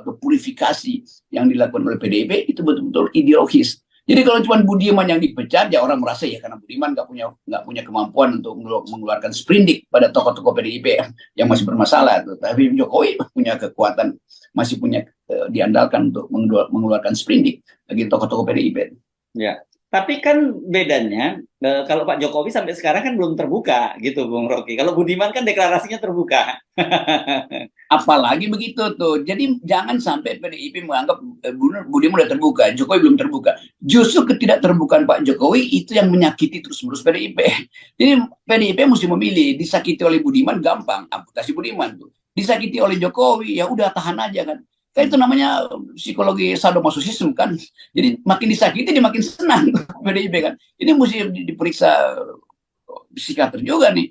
atau purifikasi yang dilakukan oleh PDIP itu betul-betul ideologis. Jadi kalau cuma Budiman yang dipecat, ya orang merasa ya karena Budiman nggak punya kemampuan untuk mengeluarkan sprindik pada tokoh-tokoh PDIP yang masih bermasalah. Tapi Jokowi punya kekuatan, masih punya diandalkan untuk mengeluarkan sprindik bagi tokoh-tokoh PDIP. Ya, tapi kan bedanya kalau Pak Jokowi sampai sekarang kan belum terbuka gitu, Bung Rocky. Kalau Budiman kan deklarasinya terbuka. Apalagi begitu tuh. Jadi jangan sampai PDIP menganggap Budiman udah terbuka, Jokowi belum terbuka. Justru ketidakterbukaan Pak Jokowi itu yang menyakiti terus-menerus PDIP. Jadi PDIP mesti memilih, disakiti oleh Budiman gampang, amputasi Budiman tuh. Disakiti oleh Jokowi, ya udah tahan aja kan. Kan itu namanya psikologi sadomasochisme kan. Jadi makin disakiti dia makin senang PDIP kan. Ini mesti diperiksa psikiater juga nih,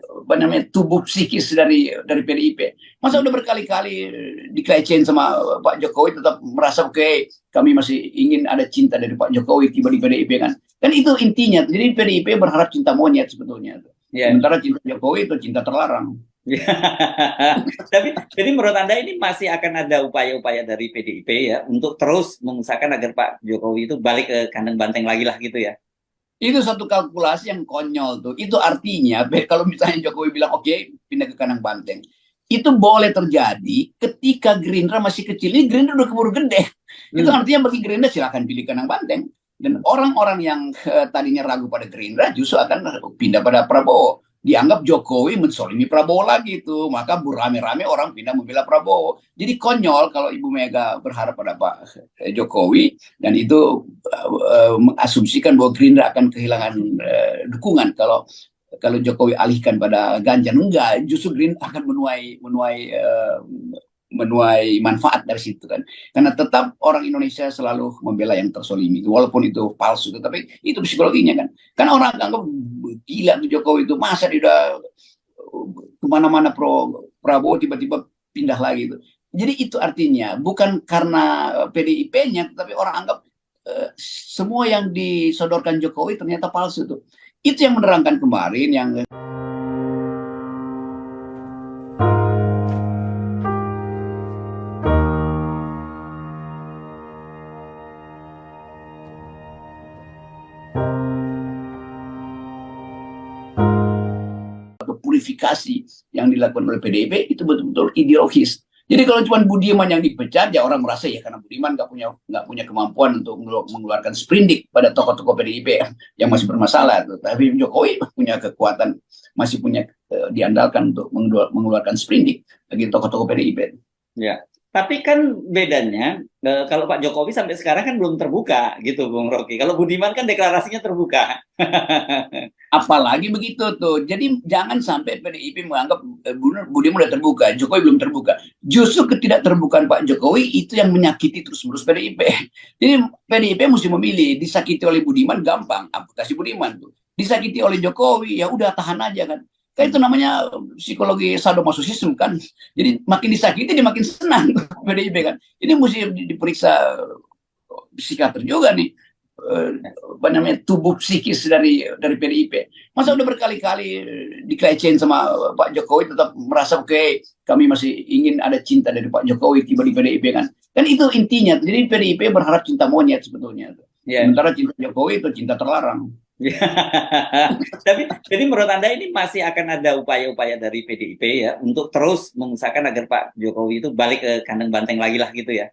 apa namanya, tubuh psikis dari PDIP. Masa udah berkali-kali dikelecehin sama Pak Jokowi tetap merasa oke, kami masih ingin ada cinta dari Pak Jokowi tiba di PDIP kan. Kan itu intinya. Jadi PDIP berharap cinta monyet sebetulnya. Ya. Sementara cinta Jokowi itu cinta terlarang. Tapi jadi menurut Anda ini masih akan ada upaya-upaya dari PDIP ya untuk terus mengusahakan agar Pak Jokowi itu balik ke kandang banteng lagi lah gitu ya. Itu satu kalkulasi yang konyol tuh. Itu artinya kalau misalnya Jokowi bilang oke, pindah ke kandang banteng, itu boleh terjadi ketika Gerindra masih kecil. Ini Gerindra udah keburu gede. Itu artinya bagi Gerindra silakan pilih kandang banteng. Dan orang-orang yang tadinya ragu pada Gerindra justru akan pindah pada Prabowo. Dianggap Jokowi mensolimi Prabowo lagi tuh, maka rame-rame orang pindah membela Prabowo. Jadi konyol kalau Ibu Mega berharap pada Pak Jokowi dan itu mengasumsikan bahwa Gerindra akan kehilangan dukungan kalau Jokowi alihkan pada Ganjar. Enggak, justru Gerindra akan menuai manfaat dari situ kan, karena tetap orang Indonesia selalu membela yang tersolimi itu walaupun itu palsu, tapi itu psikologinya kan orang anggap gila tuh Jokowi itu, masa dia udah kemana-mana Prabowo tiba-tiba pindah lagi itu. Jadi itu artinya bukan karena PDIP-nya, tapi orang anggap semua yang disodorkan Jokowi ternyata palsu tuh. Itu yang menerangkan kemarin yang purifikasi yang dilakukan oleh PDIP itu betul-betul ideologis. Jadi kalau cuma Budiman yang dipecat, ya orang merasa ya karena Budiman nggak punya kemampuan untuk mengeluarkan sprindik pada tokoh-tokoh PDIP yang masih bermasalah. Tapi Jokowi punya kekuatan, masih punya diandalkan untuk mengeluarkan sprindik bagi tokoh-tokoh PDIP. Ya, tapi kan bedanya kalau Pak Jokowi sampai sekarang kan belum terbuka gitu, Bung Rocky. Kalau Budiman kan deklarasinya terbuka. Apalagi begitu tuh. Jadi jangan sampai PDIP menganggap Budiman udah terbuka, Jokowi belum terbuka. Justru ketidakterbukaan Pak Jokowi itu yang menyakiti terus-menerus PDIP. Jadi PDIP mesti memilih, disakiti oleh Budiman gampang, amputasi Budiman tuh. Disakiti oleh Jokowi, ya udah tahan aja kan. Kan itu namanya psikologi sadomasochisme kan. Jadi makin disakiti dia makin senang PDIP kan. Ini mesti diperiksa psikiater juga nih, apa namanya, tubuh psikis dari PDIP. Masa udah berkali-kali dikelecehin sama Pak Jokowi tetap merasa oke, kami masih ingin ada cinta dari Pak Jokowi tiba di PDIP kan. Kan itu intinya. Jadi PDIP berharap cinta monyet sebetulnya. Ya. Sementara cinta Jokowi itu cinta terlarang. Tapi jadi menurut Anda ini masih akan ada upaya-upaya dari PDIP ya untuk terus mengusahakan agar Pak Jokowi itu balik ke kandang banteng lagi lah gitu ya.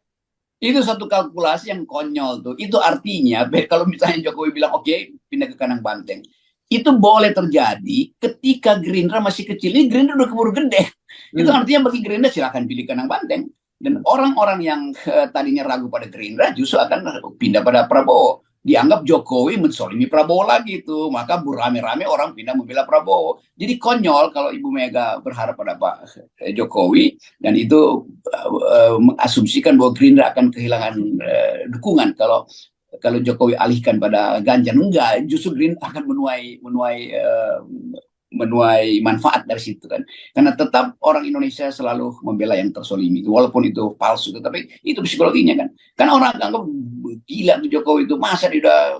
Itu satu kalkulasi yang konyol tuh. Itu artinya kalau misalnya Jokowi bilang oke, pindah ke kandang banteng, itu boleh terjadi ketika Gerindra masih kecil. Ini Gerindra udah keburu gede. Itu artinya bagi Gerindra silakan pilih kandang banteng. Dan orang-orang yang tadinya ragu pada Gerindra justru akan pindah pada Prabowo. Dianggap Jokowi mensolimi Prabowo lagi tuh, maka rame-rame orang pindah membela Prabowo. Jadi konyol kalau Ibu Mega berharap pada Pak Jokowi dan itu mengasumsikan bahwa Gerindra akan kehilangan dukungan kalau Jokowi alihkan pada Ganjar. Enggak, justru Gerindra akan menuai manfaat dari situ kan, karena tetap orang Indonesia selalu membela yang tersolimi itu walaupun itu palsu, tapi itu psikologinya kan orang anggap gila tuh Jokowi itu, masa dia udah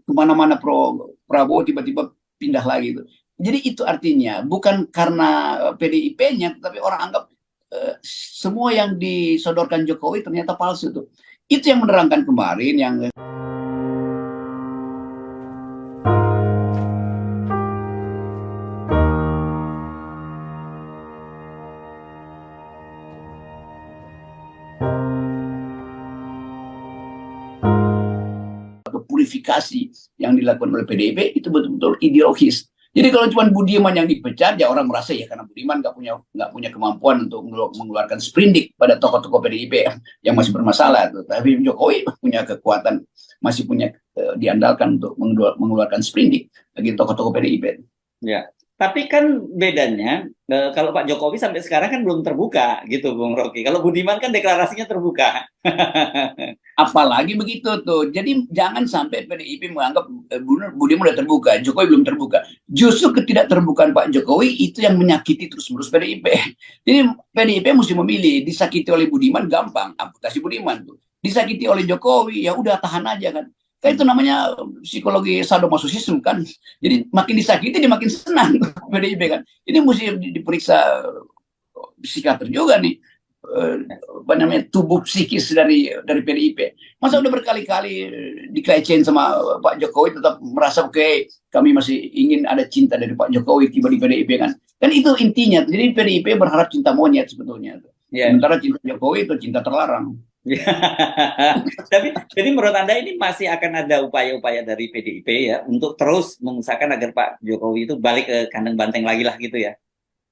kemana-mana Prabowo tiba-tiba pindah lagi itu. Jadi itu artinya bukan karena PDIP-nya, tapi orang anggap semua yang disodorkan Jokowi ternyata palsu tuh. Itu yang menerangkan kemarin yang purifikasi yang dilakukan oleh PDIP itu betul-betul ideologis. Jadi kalau cuma Budiman yang dipecat, ya orang merasa ya karena Budiman nggak punya kemampuan untuk mengeluarkan sprindik pada tokoh-tokoh PDIP yang masih bermasalah. Tapi Jokowi punya kekuatan, masih punya diandalkan untuk mengeluarkan sprindik bagi tokoh-tokoh PDIP. Ya, tapi kan bedanya kalau Pak Jokowi sampai sekarang kan belum terbuka gitu, Bung Rocky. Kalau Budiman kan deklarasinya terbuka. Apalagi begitu tuh. Jadi jangan sampai PDIP menganggap Budiman udah terbuka, Jokowi belum terbuka. Justru ketidakterbukaan Pak Jokowi itu yang menyakiti terus-menerus PDIP. Jadi PDIP mesti memilih, disakiti oleh Budiman gampang, amputasi Budiman tuh. Disakiti oleh Jokowi, ya udah tahan aja kan. Kayak itu namanya psikologi sadomasochisme kan. Jadi makin disakiti dia makin senang PDIP kan. Ini mesti diperiksa psikiater juga nih, apa namanya, tubuh psikis dari PDIP. Masa udah berkali-kali dikelecehin sama Pak Jokowi tetap merasa oke, kami masih ingin ada cinta dari Pak Jokowi tiba di PDIP kan. Kan itu intinya. Jadi PDIP berharap cinta monyet sebetulnya. Ya. Sementara cinta Jokowi itu cinta terlarang. Tapi jadi menurut Anda ini masih akan ada upaya-upaya dari PDIP ya untuk terus mengusahakan agar Pak Jokowi itu balik ke kandang banteng lagi lah gitu ya.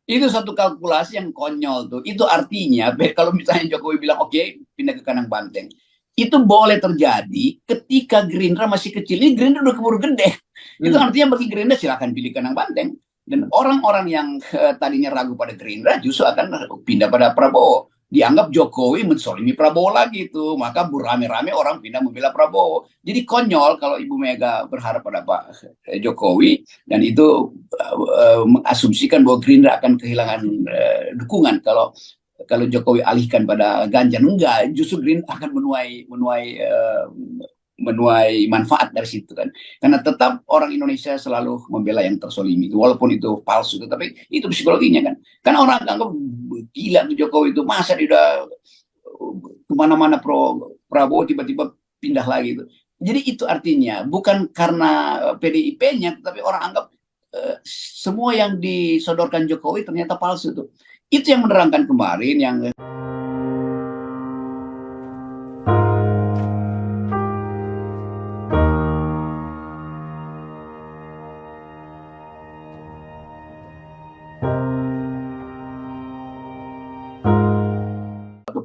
Itu satu kalkulasi yang konyol tuh. Itu artinya kalau misalnya Jokowi bilang oke, pindah ke kandang banteng, itu boleh terjadi ketika Gerindra masih kecil. Ini Gerindra udah keburu gede. Itu artinya bagi Gerindra silakan pilih kandang banteng. Dan orang-orang yang tadinya ragu pada Gerindra justru akan pindah pada Prabowo. Dianggap Jokowi mensolimi Prabowo lagi tuh, maka rame-rame orang pindah membela Prabowo. Jadi konyol kalau Ibu Mega berharap pada Pak Jokowi dan itu mengasumsikan bahwa Gerindra akan kehilangan dukungan kalau Jokowi alihkan pada Ganjar. Enggak, justru Gerindra akan menuai manfaat dari situ kan, karena tetap orang Indonesia selalu membela yang tersolimi itu walaupun itu palsu, tetapi itu psikologinya kan orang anggap gila tuh Jokowi itu, masa dia udah kemana-mana Prabowo tiba-tiba pindah lagi itu. Jadi itu artinya bukan karena PDIP-nya, tapi orang anggap semua yang disodorkan Jokowi ternyata palsu tuh. Itu yang menerangkan kemarin yang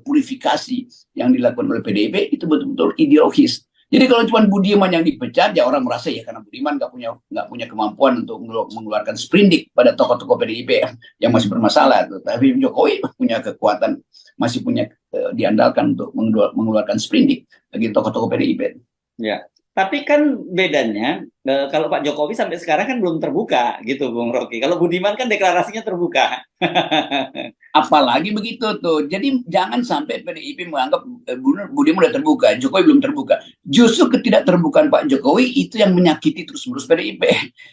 purifikasi yang dilakukan oleh PDIP itu betul-betul ideologis. Jadi kalau cuma Budiman yang dipecat, ya orang merasa ya karena Budiman nggak punya kemampuan untuk mengeluarkan sprindik pada tokoh-tokoh PDIP yang masih bermasalah. Tapi Jokowi punya kekuatan, masih punya diandalkan untuk mengeluarkan sprindik bagi tokoh-tokoh PDIP. Ya, tapi kan bedanya kalau Pak Jokowi sampai sekarang kan belum terbuka gitu, Bung Rocky. Kalau Budiman kan deklarasinya terbuka. Apalagi begitu tuh. Jadi jangan sampai PDIP menganggap Budiman udah terbuka, Jokowi belum terbuka. Justru ketidakterbukaan Pak Jokowi itu yang menyakiti terus-menerus PDIP.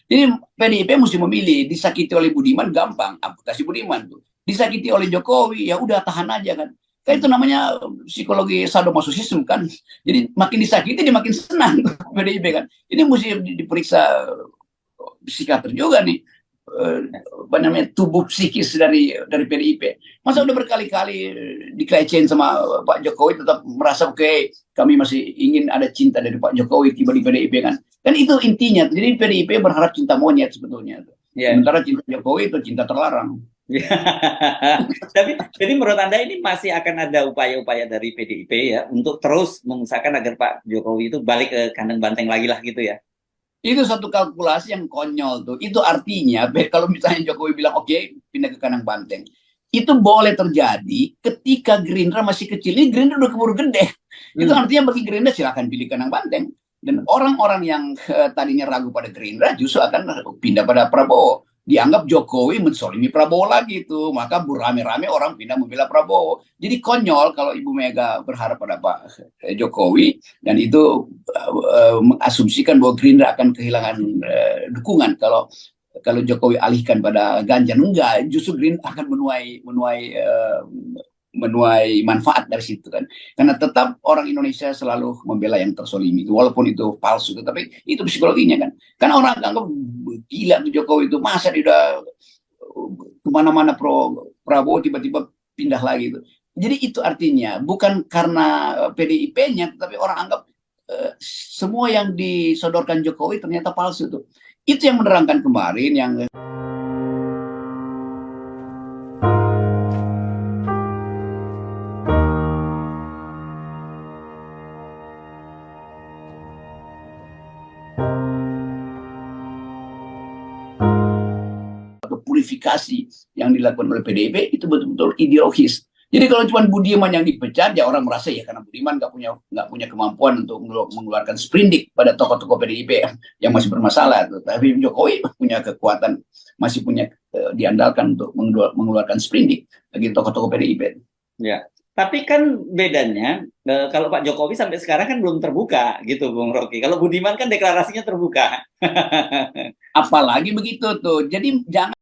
Jadi PDIP mesti memilih, disakiti oleh Budiman gampang, amputasi Budiman tuh. Disakiti oleh Jokowi, ya udah tahan aja kan. Kayak itu namanya psikologi sadomasochisme kan. Jadi makin disakiti dia makin senang PDIP kan. Ini mesti diperiksa psikiater juga nih, apa namanya, tubuh psikis dari PDIP. Masa udah berkali-kali dikelecehin sama Pak Jokowi tetap merasa oke, kami masih ingin ada cinta dari Pak Jokowi tiba di PDIP kan. Kan itu intinya. Jadi PDIP berharap cinta monyet sebetulnya. Yeah. Sementara cinta Jokowi itu cinta terlarang. Tapi jadi menurut Anda ini masih akan ada upaya-upaya dari PDIP ya untuk terus mengusahakan agar Pak Jokowi itu balik ke kandang banteng lagi lah gitu ya. Itu satu kalkulasi yang konyol tuh. Itu artinya kalau misalnya Jokowi bilang oke, pindah ke kandang banteng, itu boleh terjadi ketika Gerindra masih kecil. Ini Gerindra udah keburu gede. Itu artinya bagi Gerindra silakan pilih kandang banteng. Dan orang-orang yang tadinya ragu pada Gerindra justru akan pindah pada Prabowo. Dianggap Jokowi mensolimi Prabowo lagi tuh, maka rame-rame orang pindah membela Prabowo. Jadi konyol kalau Ibu Mega berharap pada Pak Jokowi dan itu mengasumsikan bahwa Gerindra akan kehilangan dukungan kalau kalau Jokowi alihkan pada Ganjar, enggak, justru Green akan menuai manfaat dari situ kan, karena tetap orang Indonesia selalu membela yang tersolimi itu, walaupun itu palsu, tapi itu psikologinya kan, karena orang anggap gila tuh Jokowi itu, masa dia udah kemana-mana Prabowo tiba-tiba pindah lagi itu. Jadi itu artinya bukan karena PDIP-nya, tapi orang anggap semua yang disodorkan Jokowi ternyata palsu tuh. Itu yang menerangkan kemarin yang purifikasi yang dilakukan oleh PDIP itu betul-betul ideologis. Jadi kalau cuma Budiman yang dipecat, ya orang merasa ya karena Budiman nggak punya kemampuan untuk mengeluarkan sprindik pada tokoh-tokoh PDIP yang masih bermasalah. Tapi Jokowi punya kekuatan, masih punya diandalkan untuk mengeluarkan sprindik bagi tokoh-tokoh PDIP. Ya, tapi kan bedanya kalau Pak Jokowi sampai sekarang kan belum terbuka gitu, Bung Rocky. Kalau Budiman kan deklarasinya terbuka. Apalagi begitu tuh. Jadi jangan